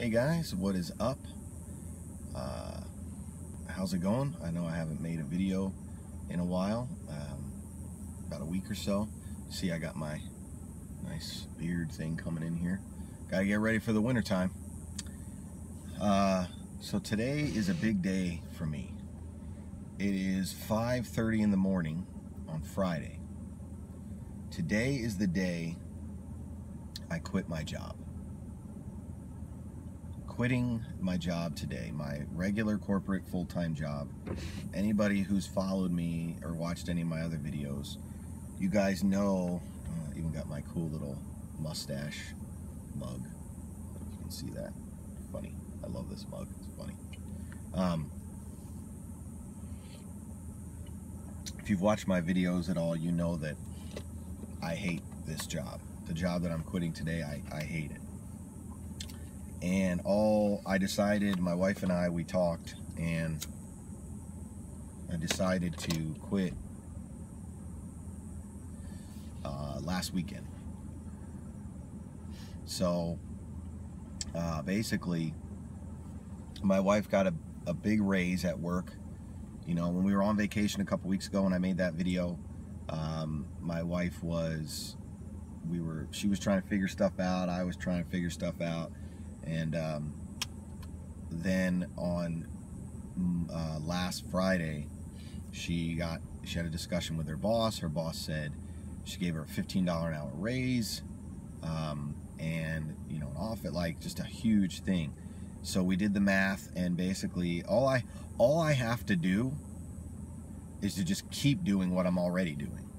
Hey guys, what is up? How's it going? I know I haven't made a video in a while, about a week or so. See, I got my nice beard thing coming in here. Gotta get ready for the winter time. So today is a big day for me. It is 5:30 in the morning on Friday. Today is the day I quit my job. Quitting my job today, my regular corporate full-time job. Anybody who's followed me or watched any of my other videos, you guys know, I even got my cool little mustache mug. You can see that. Funny. I love this mug. It's funny. If you've watched my videos at all, you know that I hate this job. The job that I'm quitting today, I hate it. And I decided, my wife and I, we talked, and I decided to quit last weekend. So basically, my wife got a big raise at work. You know, when we were on vacation a couple weeks ago and I made that video, my wife she was trying to figure stuff out, I was trying to figure stuff out. And then on last Friday, she had a discussion with her boss. Her boss said she gave her a $15 an hour raise, and you know, like just a huge thing. So we did the math, and basically all I have to do is to just keep doing what I'm already doing.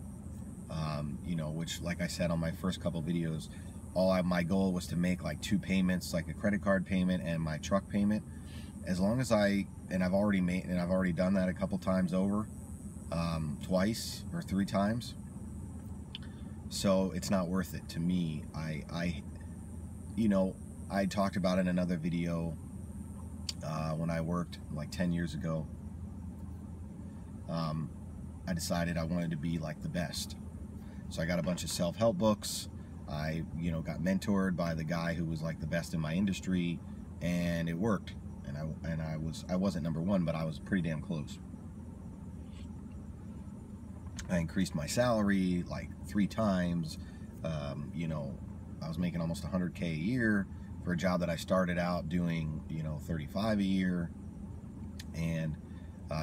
You know, which, like I said on my first couple videos, my goal was to make like 2 payments, like a credit card payment and my truck payment. As long as I've already done that a couple times over, twice or 3 times. So it's not worth it to me. You know, I talked about in another video when I worked like 10 years ago. I decided I wanted to be like the best. So I got a bunch of self-help books. I, you know, got mentored by the guy who was like the best in my industry, and it worked. And I wasn't number 1, but I was pretty damn close. I increased my salary like 3 times. You know, I was making almost $100K a year for a job that I started out doing, you know, $35 a year, and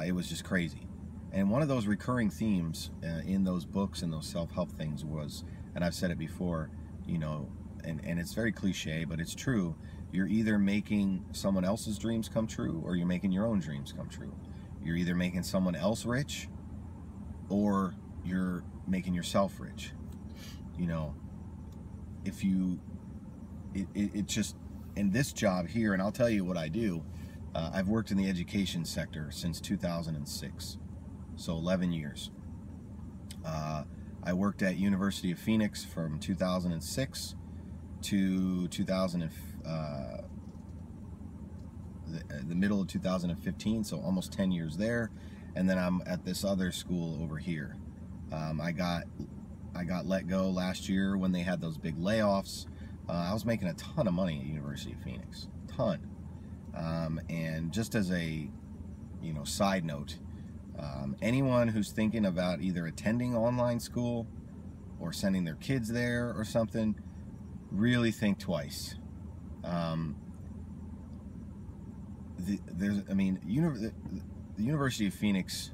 it was just crazy. And one of those recurring themes in those books and those self-help things was, and I've said it before, you know, and it's very cliche, but it's true, you're either making someone else's dreams come true or you're making your own dreams come true. You're either making someone else rich or you're making yourself rich. You know, if you, it just, in this job here, and I'll tell you what I do, I've worked in the education sector since 2006, so 11 years. I worked at University of Phoenix from 2006 to the middle of 2015, so almost 10 years there. And then I'm at this other school over here. I got let go last year when they had those big layoffs. I was making a ton of money at University of Phoenix, ton. And just as a, you know, side note, anyone who's thinking about either attending online school or sending their kids there or something, really think twice. The University of Phoenix,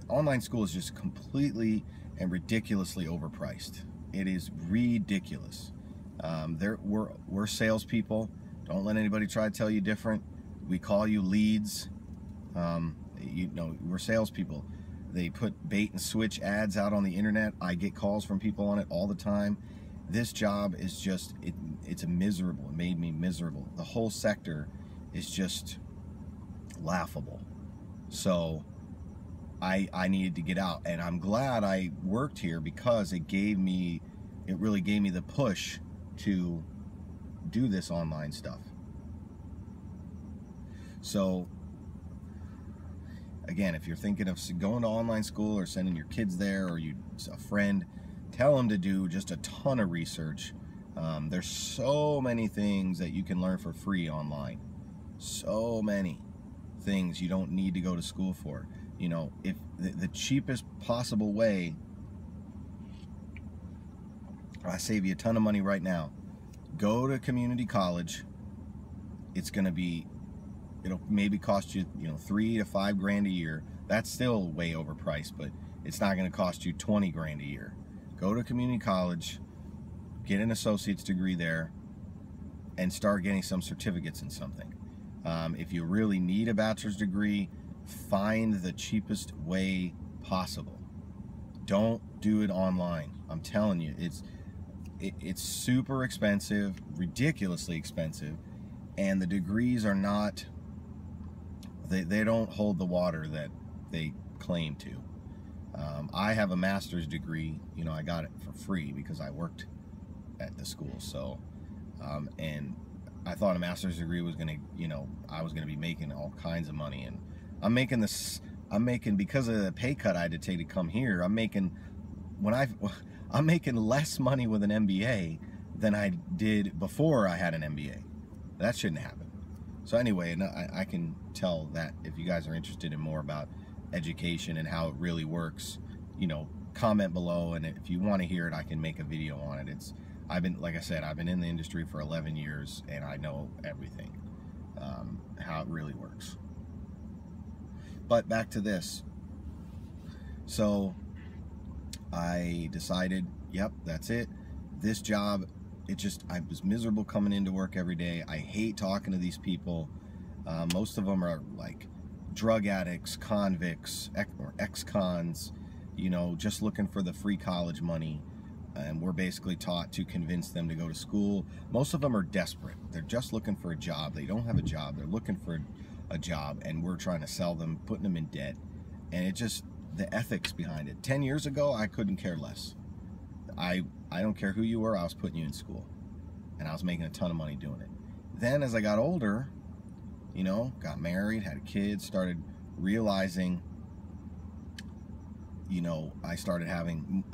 online school is just completely and ridiculously overpriced. It is ridiculous. We're salespeople. Don't let anybody try to tell you different. We call you leads. You know, we're salespeople. They put bait and switch ads out on the internet. I get calls from people on it all the time. This job is just, it's miserable. It made me miserable. The whole sector is just laughable. So I needed to get out, and I'm glad I worked here because it really gave me the push to do this online stuff. So again, if you're thinking of going to online school or sending your kids there, or a friend, tell them to do just a ton of research There's so many things that you can learn for free online. So many things you don't need to go to school for. You know, if the cheapest possible way, I save you a ton of money right now. Go to community college. It's going to be, it'll maybe cost you, you know, $3 to $5 grand a year. That's still way overpriced, but it's not going to cost you 20 grand a year. Go to community college, get an associate's degree there, and start getting some certificates in something. If you really need a bachelor's degree, find the cheapest way possible. Don't do it online. I'm telling you, it's super expensive, ridiculously expensive, and the degrees are not, they don't hold the water that they claim to. I have a master's degree. You know, I got it for free because I worked at the school. So, and I thought a master's degree was gonna, you know, I was gonna be making all kinds of money, and I'm making because of the pay cut I had to take to come here. I'm making less money with an MBA than I did before I had an MBA. That shouldn't happen. So anyway, I can tell that if you guys are interested in more about education and how it really works, you know, comment below, and if you want to hear it, I can make a video on it. Like I said, I've been in the industry for 11 years, and I know everything, how it really works. But back to this. So I decided, yep, that's it. This job, I was miserable coming into work every day. I hate talking to these people. Most of them are like drug addicts, convicts, or ex-cons, you know, just looking for the free college money. And we're basically taught to convince them to go to school. Most of them are desperate. They're just looking for a job. They don't have a job. They're looking for a job, and we're trying to sell them, putting them in debt. And it just, the ethics behind it. 10 years ago, I couldn't care less. I don't care who you were, I was putting you in school. And I was making a ton of money doing it. Then as I got older, you know, got married, had a kid, started realizing, you know, I started having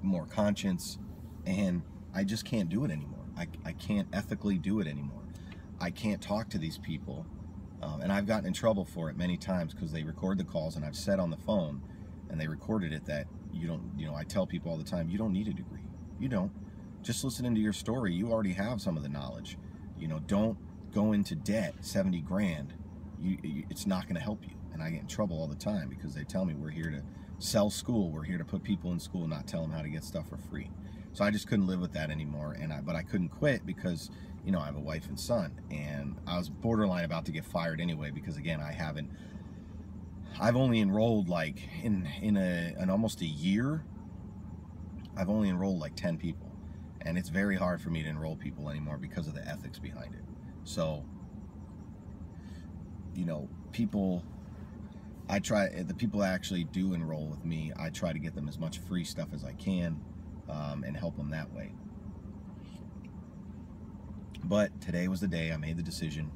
more conscience, and I just can't do it anymore. I can't ethically do it anymore. I can't talk to these people, and I've gotten in trouble for it many times because they record the calls, and I've said on the phone, and they recorded it, that you don't, you know, I tell people all the time, you don't need a degree. You don't. Just listening to your story, you already have some of the knowledge. You know, don't go into debt, 70 grand. It's not going to help you. And I get in trouble all the time because they tell me we're here to sell school. We're here to put people in school, not tell them how to get stuff for free. So I just couldn't live with that anymore. But I couldn't quit because, you know, I have a wife and son, and I was borderline about to get fired anyway because, again, I've only enrolled like in almost a year. I've only enrolled like 10 people, and it's very hard for me to enroll people anymore because of the ethics behind it. So, you know, the people that actually do enroll with me, I try to get them as much free stuff as I can, and help them that way. But today was the day I made the decision,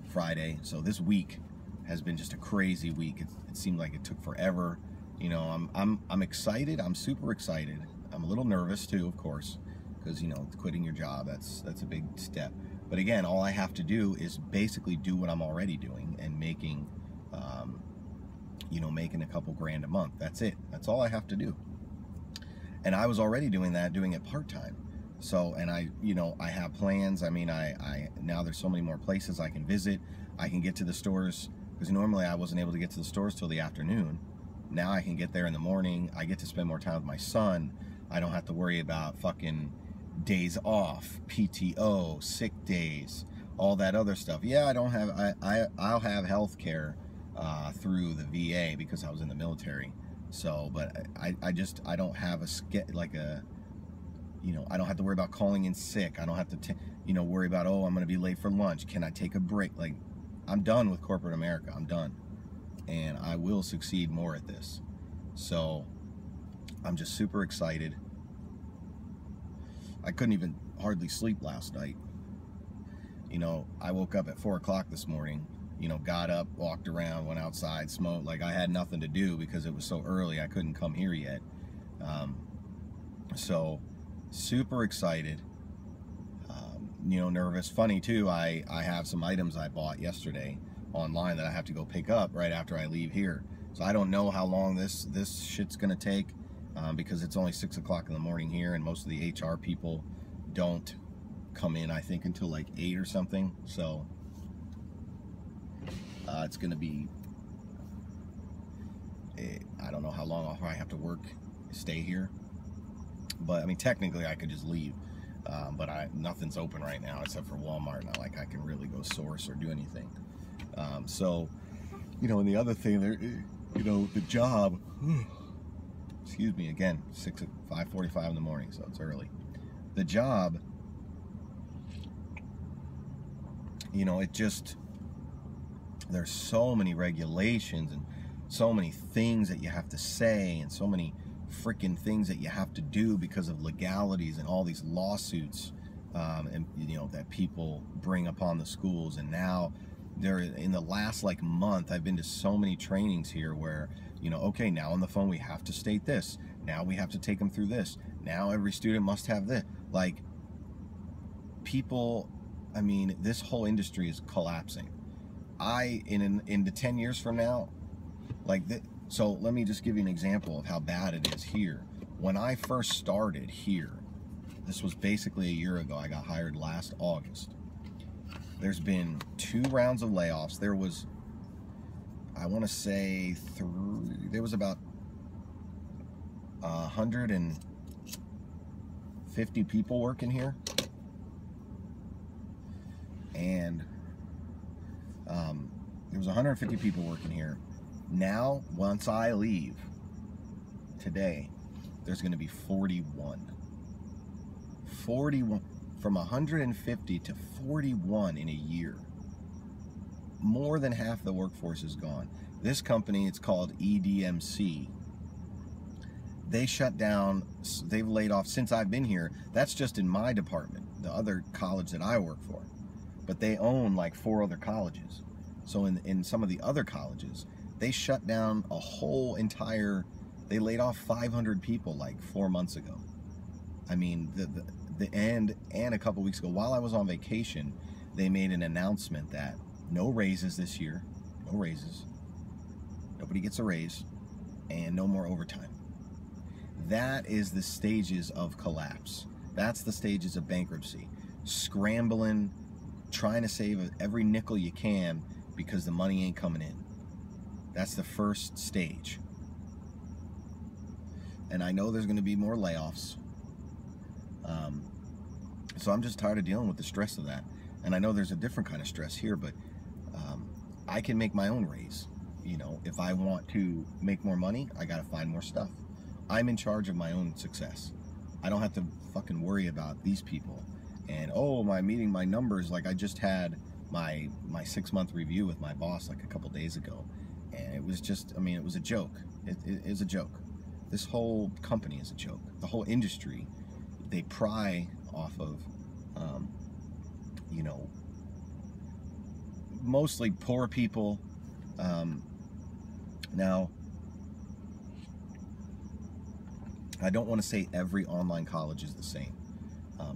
Friday. So this week has been just a crazy week. It seemed like it took forever. You know, I'm excited. I'm super excited. I'm a little nervous too, of course, because, you know, quitting your job, that's a big step. But again, all I have to do is basically do what I'm already doing and making, you know, making a couple grand a month. That's it. That's all I have to do. And I was already doing that, doing it part-time. So, and I have plans. I mean, now there's so many more places I can visit. I can get to the stores, because normally I wasn't able to get to the stores till the afternoon. Now I can get there in the morning. I get to spend more time with my son. I don't have to worry about fucking days off, PTO, sick days, all that other stuff. Yeah, I'll have health care through the VA because I was in the military. So, but I don't have I don't have to worry about calling in sick. I don't have to, worry about, oh, I'm going to be late for lunch. Can I take a break? Like, I'm done with corporate America. I'm done. And I will succeed more at this. So, I'm just super excited. I couldn't even hardly sleep last night. I woke up at 4 o'clock this morning, got up, walked around, went outside, smoked. Like, I had nothing to do because it was so early. I couldn't come here yet. So, super excited. nervous. Funny too, I have some items I bought yesterday online that I have to go pick up right after I leave here. So I don't know how long this shit's gonna take, because it's only 6 o'clock in the morning here, and most of the HR people don't come in, I think, until like 8 or something. So it's gonna be, I don't know how long I'll probably have to stay here. But I mean, technically I could just leave, but nothing's open right now except for Walmart. Not like I can really go source or do anything. So, and the other thing there, the job, excuse me, again, 5:45 in the morning, so it's early. The job, it just, there's so many regulations and so many things that you have to say, and so many freaking things that you have to do because of legalities and all these lawsuits, and that people bring upon the schools. And now in the last like month, I've been to so many trainings here where okay, now on the phone we have to state this, now we have to take them through this, now every student must have this. Like, people, I mean, this whole industry is collapsing. In the 10 years from now, like this. So let me just give you an example of how bad it is here. When I first started here, this was basically a year ago. I got hired last August. There's been 2 rounds of layoffs. There was, I want to say, there was about 150 people working here. And there was 150 people working here. Now, once I leave today, there's going to be 41. 41. From 150 to 41 in a year. More than half the workforce is gone. This company, it's called EDMC. They shut down, they've laid off since I've been here. That's just in my department, the other college that I work for. But they own like 4 other colleges. So in some of the other colleges, they shut down a whole entire, they laid off 500 people like 4 months ago. I mean, and a couple weeks ago, while I was on vacation, they made an announcement that no raises this year, no raises, nobody gets a raise, and no more overtime. That is the stages of collapse. That's the stages of bankruptcy. Scrambling, trying to save every nickel you can because the money ain't coming in. That's the first stage. And I know there's going to be more layoffs. So I'm just tired of dealing with the stress of that. And I know there's a different kind of stress here, but I can make my own raise. If I want to make more money, I got to find more stuff. I'm in charge of my own success. I don't have to fucking worry about these people. And, oh, my meeting my numbers. Like, I just had my 6-month review with my boss like a couple days ago. And it was just, I mean, it was a joke. It is a joke. This whole company is a joke. The whole industry, they pry off of, mostly poor people. Now, I don't want to say every online college is the same.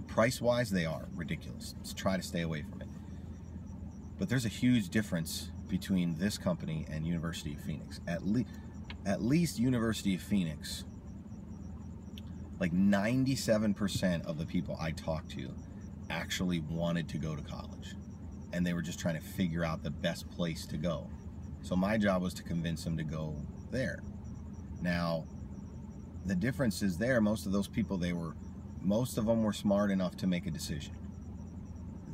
Price-wise, they are ridiculous. Let's try to stay away from it. But there's a huge difference between this company and University of Phoenix. At least University of Phoenix, like 97% of the people I talked to actually wanted to go to college. And they were just trying to figure out the best place to go. So my job was to convince them to go there. Now, the difference is there, most of those people, most of them were smart enough to make a decision.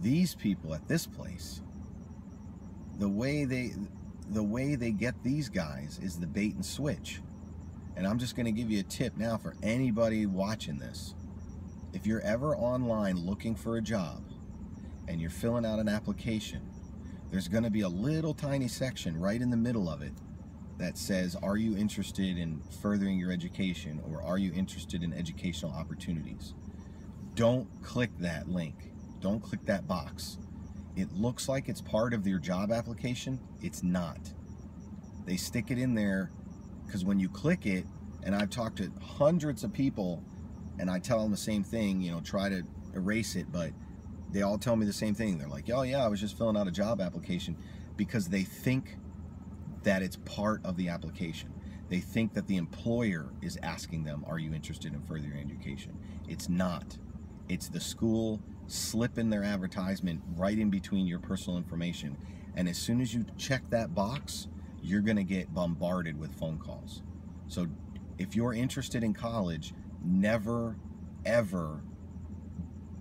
These people at this place, the way they get these guys is the bait and switch. And I'm just going to give you a tip now for anybody watching this. If you're ever online looking for a job and you're filling out an application, there's going to be a little tiny section right in the middle of it that says, are you interested in furthering your education, or are you interested in educational opportunities? Don't click that link. Don't click that box. It looks like it's part of your job application. It's not. They stick it in there because when you click it, and I've talked to hundreds of people and I tell them the same thing, try to erase it, but they all tell me the same thing. They're like, oh yeah, I was just filling out a job application, because they think that it's part of the application. They think that the employer is asking them, are you interested in furthering education? It's not. It's the school slipping their advertisement right in between your personal information. And as soon as you check that box, you're going to get bombarded with phone calls. So if you're interested in college, never, ever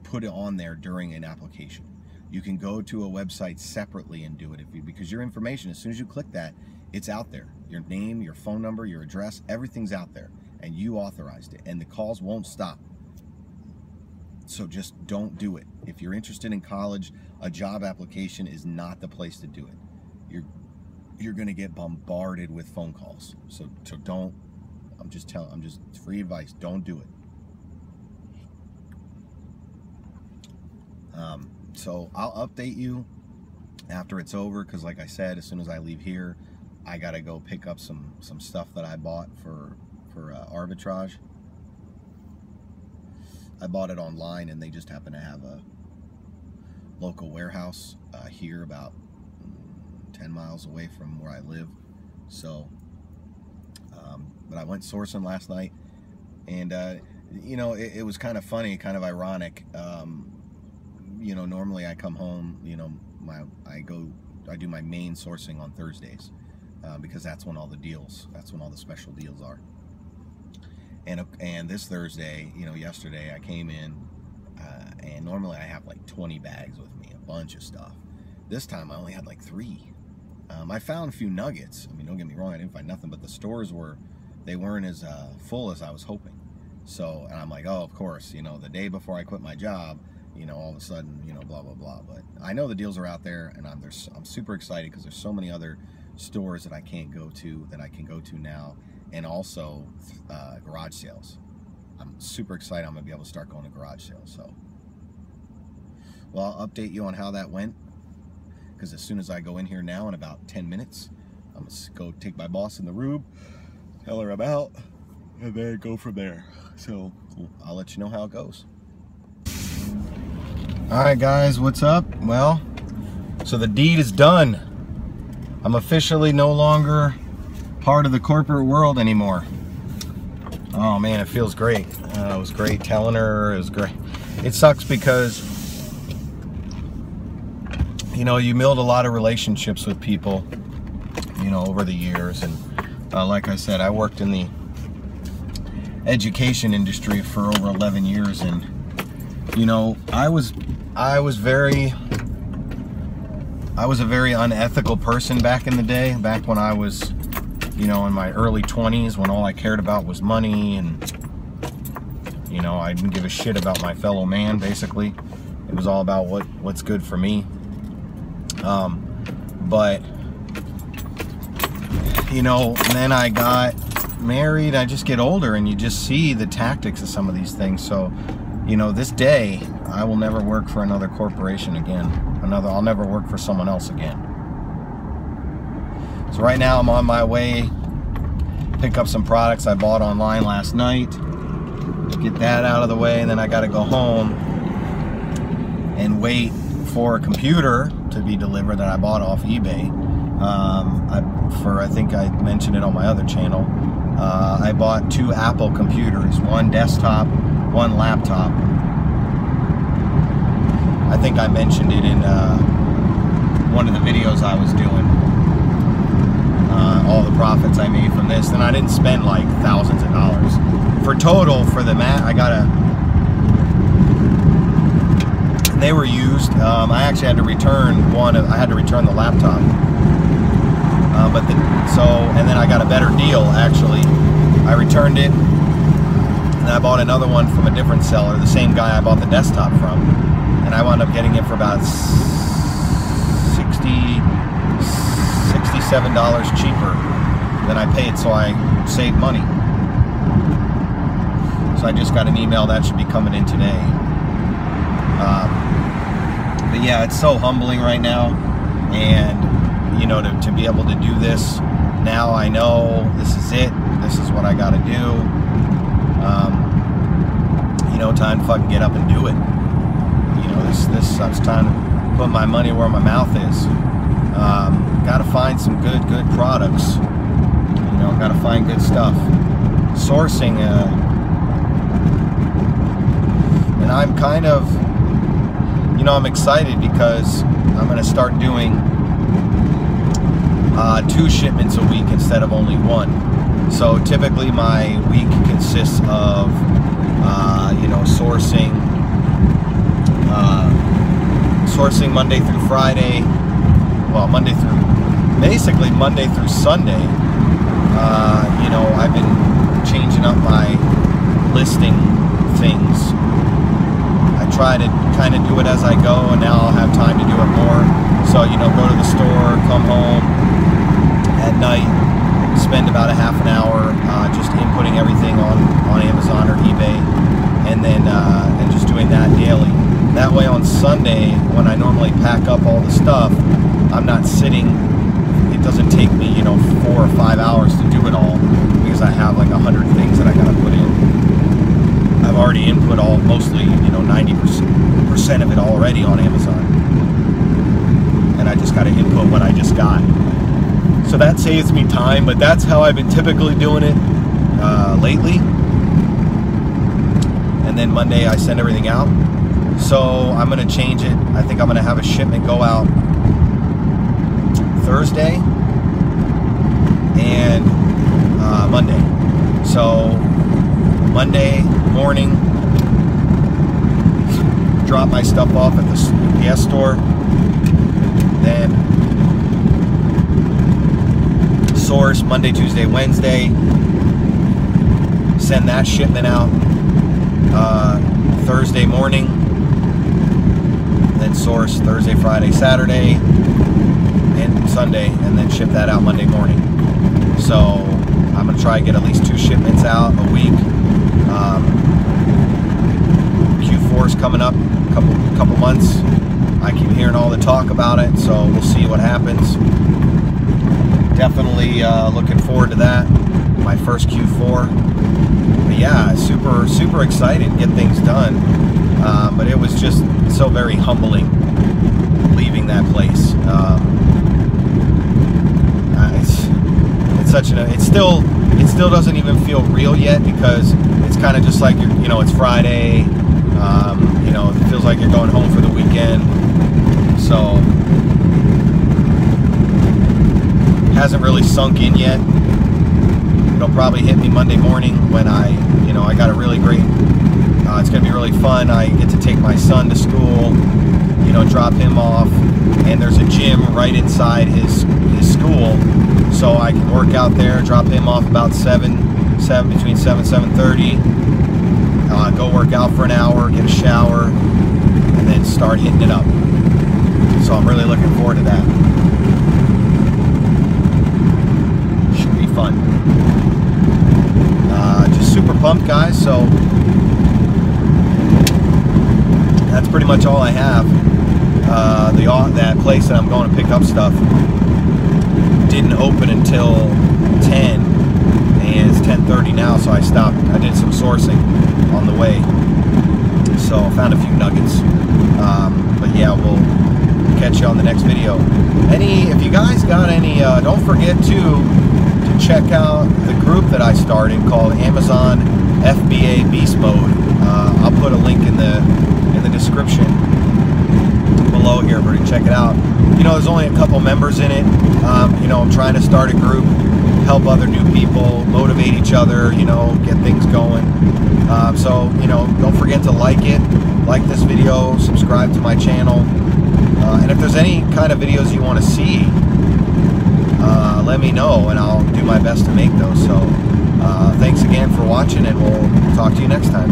put it on there during an application. You can go to a website separately and do it because your information, as soon as you click that, it's out there. Your name, your phone number, your address, everything's out there, and you authorized it, and the calls won't stop. So just don't do it. If you're interested in college, a job application is not the place to do it. You're going to get bombarded with phone calls. So don't. I'm just free advice. Don't do it. So I'll update you after it's over, because like I said, as soon as I leave here, I gotta go pick up some stuff that I bought for arbitrage. I bought it online, and they just happen to have a local warehouse here about 10 miles away from where I live. So but I went sourcing last night, and you know, it was kind of funny, kind of ironic. You know, normally I come home, you know, I do my main sourcing on Thursdays, because that's when all the special deals are. And this Thursday, you know, yesterday I came in, and normally I have like 20 bags with me, a bunch of stuff. This time I only had like 3. I found a few nuggets. I mean, don't get me wrong, I didn't find nothing, but the stores weren't as full as I was hoping. So, and I'm like, oh, of course, you know, the day before I quit my job, you know, all of a sudden, you know, blah, blah, blah. But I know the deals are out there, and I'm super excited, because there's so many other stores that I can go to now, and also garage sales. I'm super excited. I'm going to be able to start going to garage sales. So, well, I'll update you on how that went, because as soon as I go in here now in about 10 minutes, I'm going to go take my boss in the room, tell her I'm out, and then go from there. So I'll let you know how it goes. Alright guys, what's up? Well, so the deed is done. I'm officially no longer part of the corporate world anymore. Oh man, it feels great. It was great telling her. It was great. It sucks because, you know, you build a lot of relationships with people, you know, over the years. And like I said, I worked in the education industry for over 11 years, and you know, I was a very unethical person back in the day, back when I was, you know, in my early 20s, when all I cared about was money, and you know, I didn't give a shit about my fellow man. Basically, it was all about what's good for me. But you know, and then I got married. I just get older, and you just see the tactics of some of these things. So, you know, this day, I will never work for another corporation again. I'll never work for someone else again. So right now I'm on my way to pick up some products I bought online last night. Get that out of the way, and then I got to go home and wait for a computer to be delivered that I bought off eBay. I think I mentioned it on my other channel. I bought 2 Apple computers, one desktop, one laptop. I think I mentioned it in one of the videos I was doing. All the profits I made from this, and I didn't spend like thousands of dollars. For total, for the mat, I got and they were used. I actually had to return one. I had to return the laptop. And then I got a better deal, actually. I returned it, and I bought another one from a different seller, the same guy I bought the desktop from, and I wound up getting it for about $67 cheaper than I paid, so I saved money. So I just got an email that should be coming in today. But yeah, it's so humbling right now, and you know, to be able to do this now, I know this is it. This is what I got to do. You know, time to fucking get up and do it. You know, this I was trying to put my money where my mouth is. Got to find some good products. You know, got to find good stuff. Sourcing, and I'm kind of, you know, I'm excited because I'm going to start doing 2 shipments a week instead of only 1. So typically my week consists of, you know, sourcing Monday through Friday. Well, basically Monday through Sunday. You know, I've been changing up my listing things. I try to kind of do it as I go, and now I'll have time to do it more. So, you know, go to the store, come home at night, spend about a half an hour just inputting everything on Amazon or eBay, and then and just doing that daily. That way on Sunday, when I normally pack up all the stuff, I'm not sitting. It doesn't take me, you know, 4 or 5 hours to do it all, because I have like 100 things that I gotta put in. I've already input mostly, you know, 90% of it already on Amazon, and I just gotta input what I just got. So that saves me time, but that's how I've been typically doing it lately. And then Monday I send everything out. So I'm gonna change it. I think I'm gonna have a shipment go out Thursday and Monday. So Monday morning, drop my stuff off at the UPS store, then source Monday, Tuesday, Wednesday, send that shipment out Thursday morning, then source Thursday, Friday, Saturday, and Sunday, and then ship that out Monday morning. So I'm gonna try to get at least 2 shipments out a week. Q4 is coming up, couple months. I keep hearing all the talk about it, so we'll see what happens. Definitely looking forward to that. My first Q4. But yeah, super excited to get things done. But it was just so very humbling leaving that place. It's such it still doesn't even feel real yet, because it's kind of just like you know, it's Friday. You know, it feels like you're going home for the weekend. So hasn't really sunk in yet. It'll probably hit me Monday morning when I got a really great. It's gonna be really fun. I get to take my son to school. You know, drop him off, and there's a gym right inside his school, so I can work out there. Drop him off about between 7:30. Go work out for an hour, get a shower, and then start hitting it up. So I'm really looking forward to that. Should be fun. Just super pumped, guys. So that's pretty much all I have. That place that I'm going to pick up stuff didn't open until 10, and it's 10:30 now, so I stopped. I did some sourcing on the way, so I found a few nuggets. But yeah, we'll catch you on the next video. If you guys got any, don't forget to check out the group that I started called Amazon FBA Beast Mode. I'll put a link in the description below here for you to check it out. You know, there's only a couple members in it. You know, I'm trying to start a group, help other new people, motivate each other, you know, get things going. So, you know, don't forget to like this video, subscribe to my channel. And if there's any kind of videos you want to see, let me know, and I'll do my best to make those. So thanks again for watching, and we'll talk to you next time.